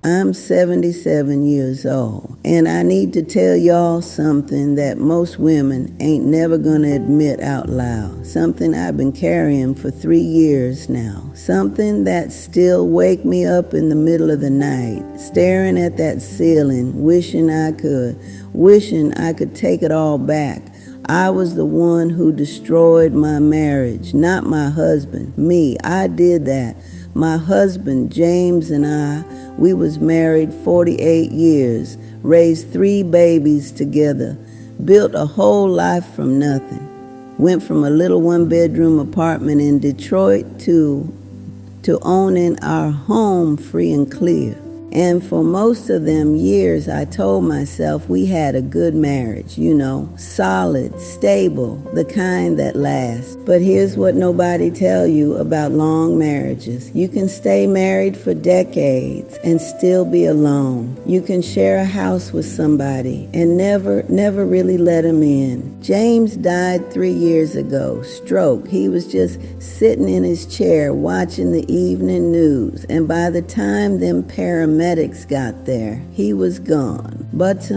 I'm 77 years old, and I need to tell y'all something that most women ain't never gonna admit out loud. Something I've been carrying for 3 years now. Something that still wake me up in the middle of the night, staring at that ceiling, wishing I could take it all back. I was the one who destroyed my marriage, not my husband. Me, I did that. My husband, James, and I, we was married 48 years, raised 3 babies together, built a whole life from nothing. Went from a little 1-bedroom apartment in Detroit to owning our home free and clear. And for most of them years, I told myself we had a good marriage, solid, stable, the kind that lasts. But here's what nobody tell you about long marriages. You can stay married for decades and still be alone. You can share a house with somebody and never really let them in. James died 3 years ago, stroke. He was just sitting in his chair watching the evening news. And by the time them paramedics got there, he was gone. But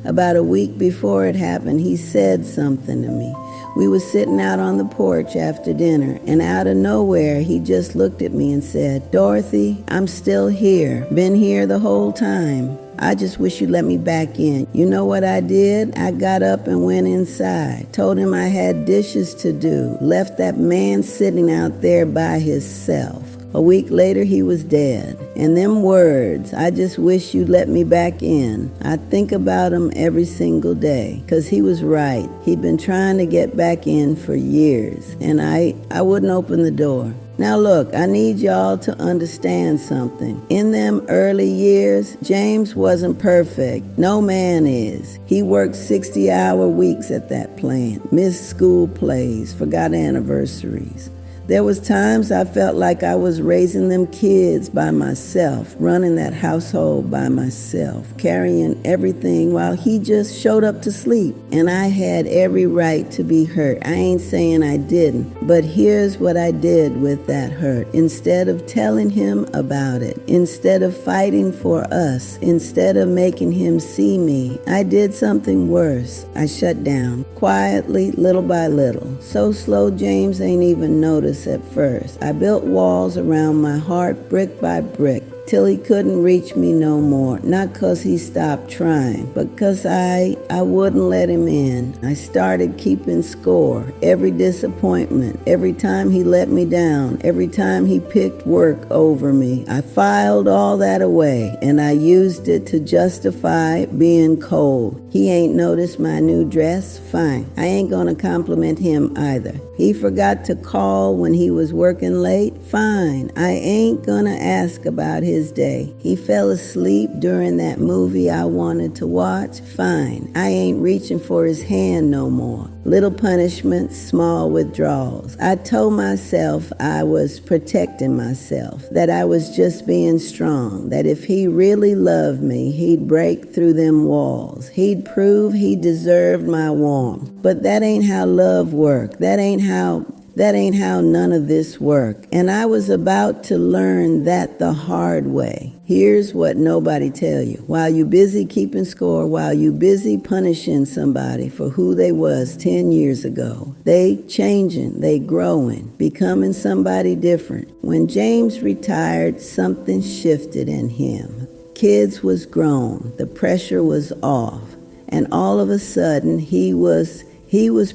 about a week before it happened, he said something to me. We were sitting out on the porch after dinner, and out of nowhere, he just looked at me and said, "Dorothy, I'm still here. Been here the whole time. I just wish you'd let me back in." You know what I did? I got up and went inside. Told him I had dishes to do. Left that man sitting out there by himself. A week later, he was dead. And them words, "I just wish you'd let me back in," I think about him every single day. 'Cause he was right. He'd been trying to get back in for years. And I wouldn't open the door. Now look, I need y'all to understand something. In them early years, James wasn't perfect. No man is. He worked 60-hour weeks at that plant, missed school plays, forgot anniversaries. There was times I felt like I was raising them kids by myself, running that household by myself, carrying everything while he just showed up to sleep. And I had every right to be hurt. I ain't saying I didn't, but here's what I did with that hurt. Instead of telling him about it, instead of fighting for us, instead of making him see me, I did something worse. I shut down, quietly, little by little. So slow James ain't even noticed at first. I built walls around my heart brick by brick till he couldn't reach me no more. Not 'cause he stopped trying, but 'cause I wouldn't let him in. I started keeping score. Every disappointment, every time he let me down, every time he picked work over me, I filed all that away and I used it to justify being cold. He ain't noticed my new dress? Fine. I ain't gonna compliment him either. He forgot to call when he was working late? Fine. I ain't gonna ask about his day. He fell asleep during that movie I wanted to watch? Fine. I ain't reaching for his hand no more. Little punishments, small withdrawals. I told myself I was protecting myself, that I was just being strong, that if he really loved me, he'd break through them walls. He'd prove he deserved my warmth. But that ain't how love works. That ain't how none of this worked. And I was about to learn that the hard way. Here's what nobody tell you. While you busy keeping score, while you busy punishing somebody for who they was 10 years ago, they changing, they growing, becoming somebody different. When James retired, something shifted in him. Kids was grown, the pressure was off, and all of a sudden he was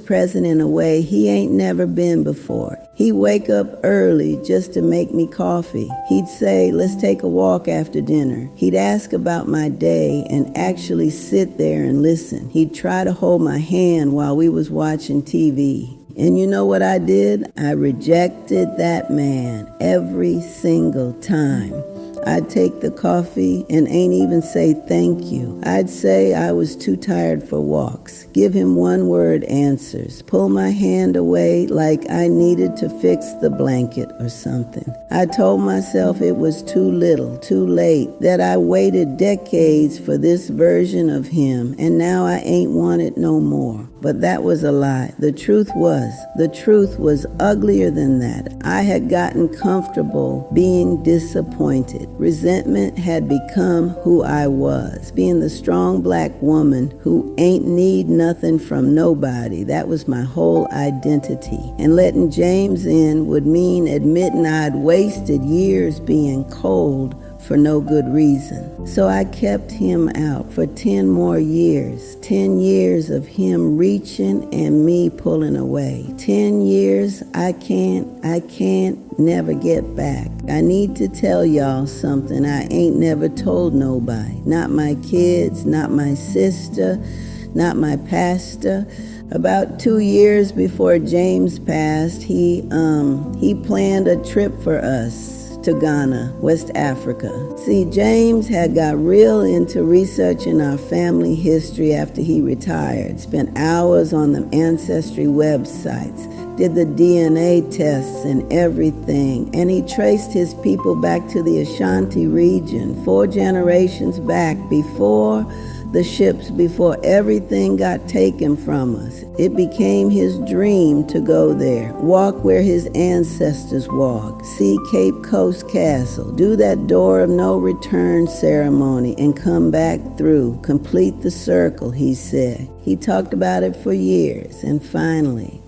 present in a way he ain't never been before. He'd wake up early just to make me coffee. He'd say, "Let's take a walk after dinner." He'd ask about my day and actually sit there and listen. He'd try to hold my hand while we was watching TV. And you know what I did? I rejected that man every single time. I'd take the coffee and ain't even say thank you. I'd say I was too tired for walks. Give him one-word answers. Pull my hand away like I needed to fix the blanket or something. I told myself it was too little, too late, that I waited decades for this version of him, and now I ain't want it no more. But that was a lie. The truth was uglier than that. I had gotten comfortable being disappointed. Resentment had become who I was, being the strong black woman who ain't need nothing from nobody. That was my whole identity. And letting James in would mean admitting I'd wasted years being cold for no good reason. So I kept him out for 10 more years. 10 years of him reaching and me pulling away. 10 years I can't never get back. I need to tell y'all something I ain't never told nobody. Not my kids, not my sister, not my pastor. About 2 years before James passed, he planned a trip for us to Ghana, West Africa. See, James had got real into researching our family history after he retired, spent hours on the ancestry websites, did the DNA tests and everything, and he traced his people back to the Ashanti region, 4 generations back before the ships, before everything got taken from us. It became his dream to go there, walk where his ancestors walked, see Cape Coast Castle, do that door of no return ceremony and come back through, complete the circle, he said. He talked about it for years, and finally,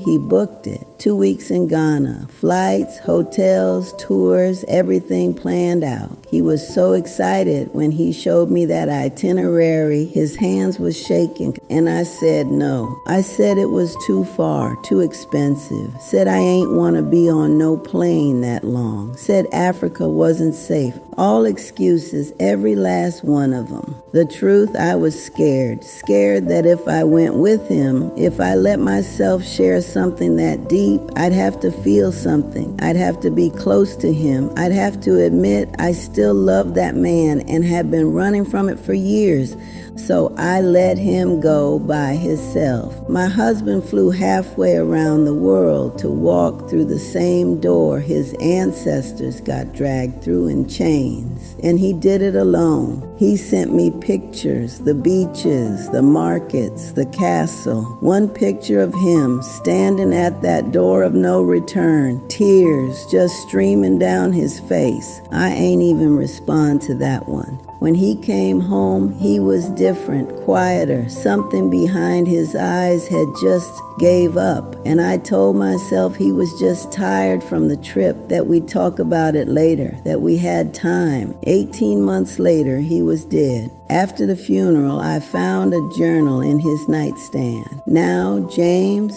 he booked it. 2 weeks in Ghana, flights, hotels, tours, everything planned out. He was so excited when he showed me that itinerary. His hands was shaking, and I said no. I said it was too far, too expensive. Said I ain't want to be on no plane that long. Said Africa wasn't safe. All excuses, every last one of them. The truth, I was scared that if I went with him, if I let myself share something that deep, I'd have to feel something. I'd have to be close to him. I'd have to admit I still love that man and had been running from it for years. So I let him go by himself. My husband flew halfway around the world to walk through the same door his ancestors got dragged through in chains. And he did it alone. He sent me pictures, the beaches, the markets, the castle. One picture of him standing at that door of no return, tears just streaming down his face. I ain't even respond to that one. When he came home, he was different, quieter. Something behind his eyes had just gave up. And I told myself he was just tired from the trip, that we'd talk about it later, that we had time. 18 months later, he was dead. After the funeral, I found a journal in his nightstand. Now, James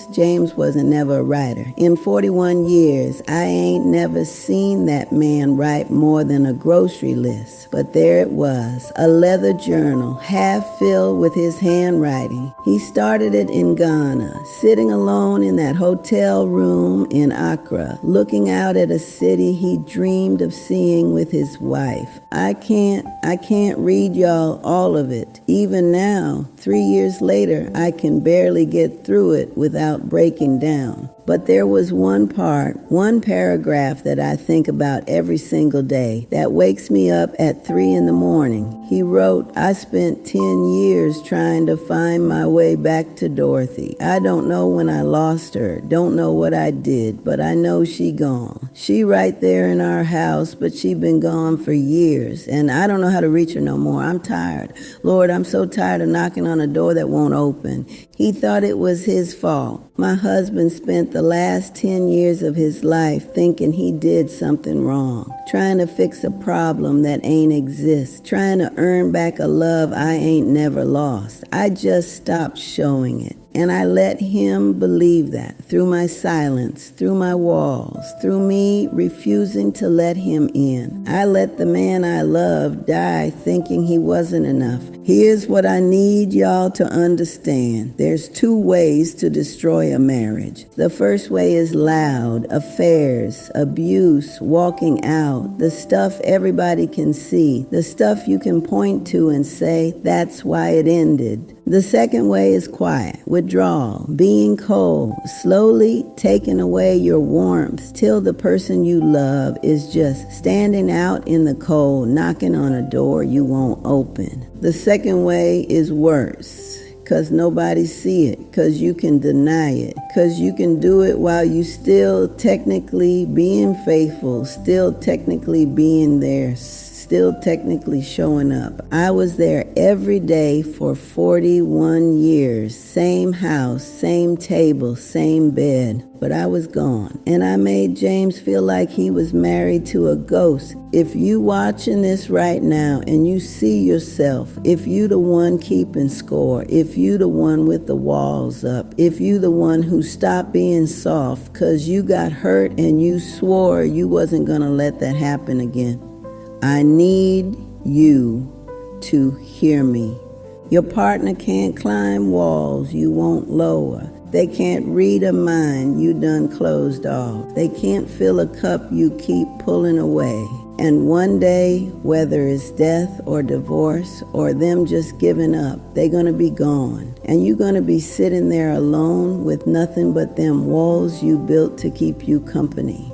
wasn't never a writer. In 41 years, I ain't never seen that man write more than a grocery list. But there it was, a leather journal, half filled with his handwriting. He started it in Ghana, sitting alone in that hotel room in Accra, looking out at a city he dreamed of seeing with his wife. I can't read y'all all of it. Even now, 3 years later, I can barely get through it without breaking down. But there was one paragraph that I think about every single day that wakes me up at 3 in the morning. He wrote, I spent 10 years trying to find my way back to Dorothy. I don't know when I lost her, don't know what I did, but I know she gone. She right there in our house, but she been gone for years, and I don't know how to reach her no more. I'm tired. Lord, I'm so tired of knocking on a door that won't open. He thought it was his fault. My husband spent the last 10 years of his life thinking he did something wrong, trying to fix a problem that ain't exist, trying to earn back a love I ain't never lost. I just stopped showing it. And I let him believe that through my silence, through my walls, through me refusing to let him in. I let the man I loved die thinking he wasn't enough. Here's what I need y'all to understand. There's 2 ways to destroy a marriage. The first way is loud, affairs, abuse, walking out, the stuff everybody can see, the stuff you can point to and say, that's why it ended. The second way is quiet, withdrawal, being cold, slowly taking away your warmth till the person you love is just standing out in the cold, knocking on a door you won't open. The second way is worse. 'cause nobody see it, 'cause you can deny it, 'cause you can do it while you still technically being faithful, still technically being there, still technically showing up. I was there every day for 41 years. Same house, same table, same bed. But I was gone. And I made James feel like he was married to a ghost. If you watching this right now and you see yourself, if you the one keeping score, if you the one with the walls up, if you the one who stopped being soft 'cause you got hurt and you swore you wasn't gonna let that happen again, I need you to hear me. Your partner can't climb walls you won't lower. They can't read a mind you done closed off. They can't fill a cup you keep pulling away. And one day, whether it's death or divorce or them just giving up, they're gonna be gone. And you're gonna be sitting there alone with nothing but them walls you built to keep you company.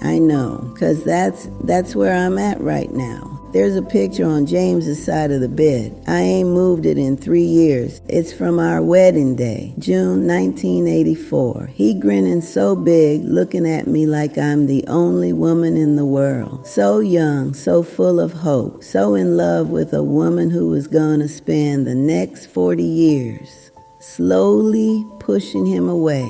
I know, 'cause that's where I'm at right now. There's a picture on James's side of the bed. I ain't moved it in 3 years. It's from our wedding day, June 1984. He grinning so big, looking at me like I'm the only woman in the world. So young, so full of hope, so in love with a woman who was gonna spend the next 40 years, slowly pushing him away.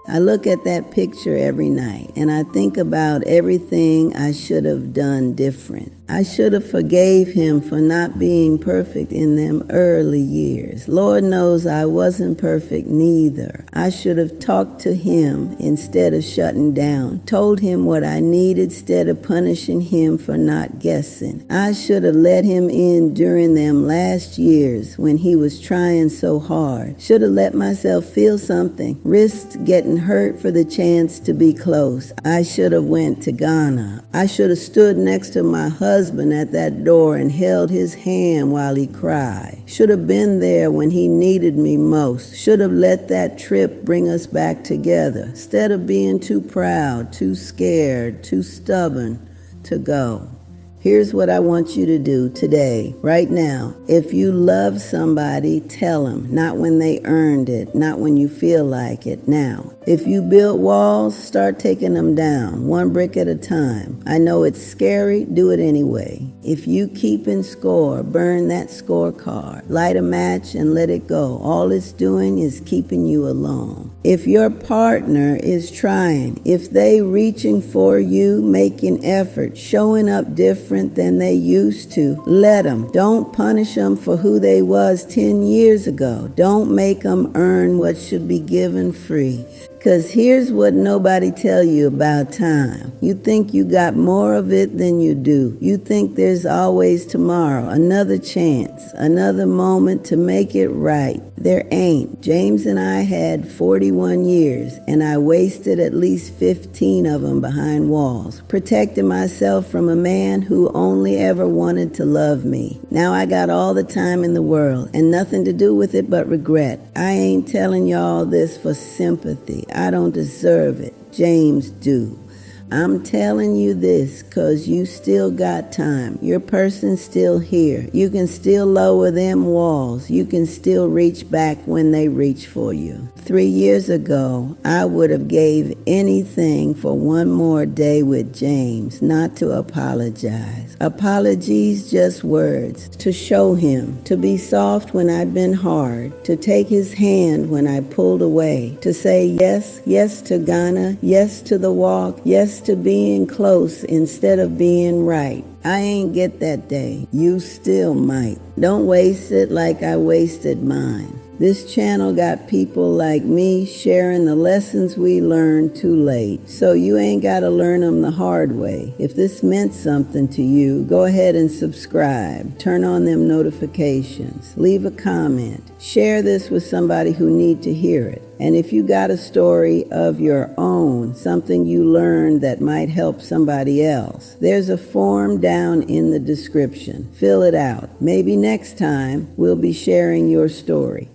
I look at that picture every night and I think about everything I should have done different. I should have forgave him for not being perfect in them early years. Lord knows I wasn't perfect neither. I should have talked to him instead of shutting down, told him what I needed instead of punishing him for not guessing. I should have let him in during them last years when he was trying so hard. Should have let myself feel something, risked getting hurt for the chance to be close. I should have went to Ghana. I should have stood next to my husband at that door and held his hand while he cried. Should have been there when he needed me most. Should have let that trip bring us back together instead of being too proud, too scared, too stubborn to go. Here's what I want you to do today, right now. If you love somebody, tell them, not when they earned it, not when you feel like it, now. If you build walls, start taking them down, one brick at a time. I know it's scary, do it anyway. If you keeping score, burn that scorecard. Light a match and let it go. All it's doing is keeping you alone. If your partner is trying, if they reaching for you, making effort, showing up different than they used to, let them. Don't punish them for who they was 10 years ago. Don't make them earn what should be given free. 'Cause here's what nobody tell you about time. You think you got more of it than you do. You think there's always tomorrow, another chance, another moment to make it right. There ain't. James and I had 41 years, and I wasted at least 15 of them behind walls, protecting myself from a man who only ever wanted to love me. Now I got all the time in the world, and nothing to do with it but regret. I ain't telling y'all this for sympathy. I don't deserve it. James do. I'm telling you this because you still got time. Your person's still here. You can still lower them walls. You can still reach back when they reach for you. 3 years ago, I would have gave anything for one more day with James, not to apologize. Apologies, just words. To show him, to be soft when I've been hard, to take his hand when I pulled away, to say yes, yes to Ghana, yes to the walk, yes to being close instead of being right. I ain't get that day. You still might. Don't waste it like I wasted mine. This channel got people like me sharing the lessons we learned too late. So you ain't got to learn them the hard way. If this meant something to you, go ahead and subscribe. Turn on them notifications. Leave a comment. Share this with somebody who need to hear it. And if you got a story of your own, something you learned that might help somebody else, there's a form down in the description. Fill it out. Maybe next time we'll be sharing your story.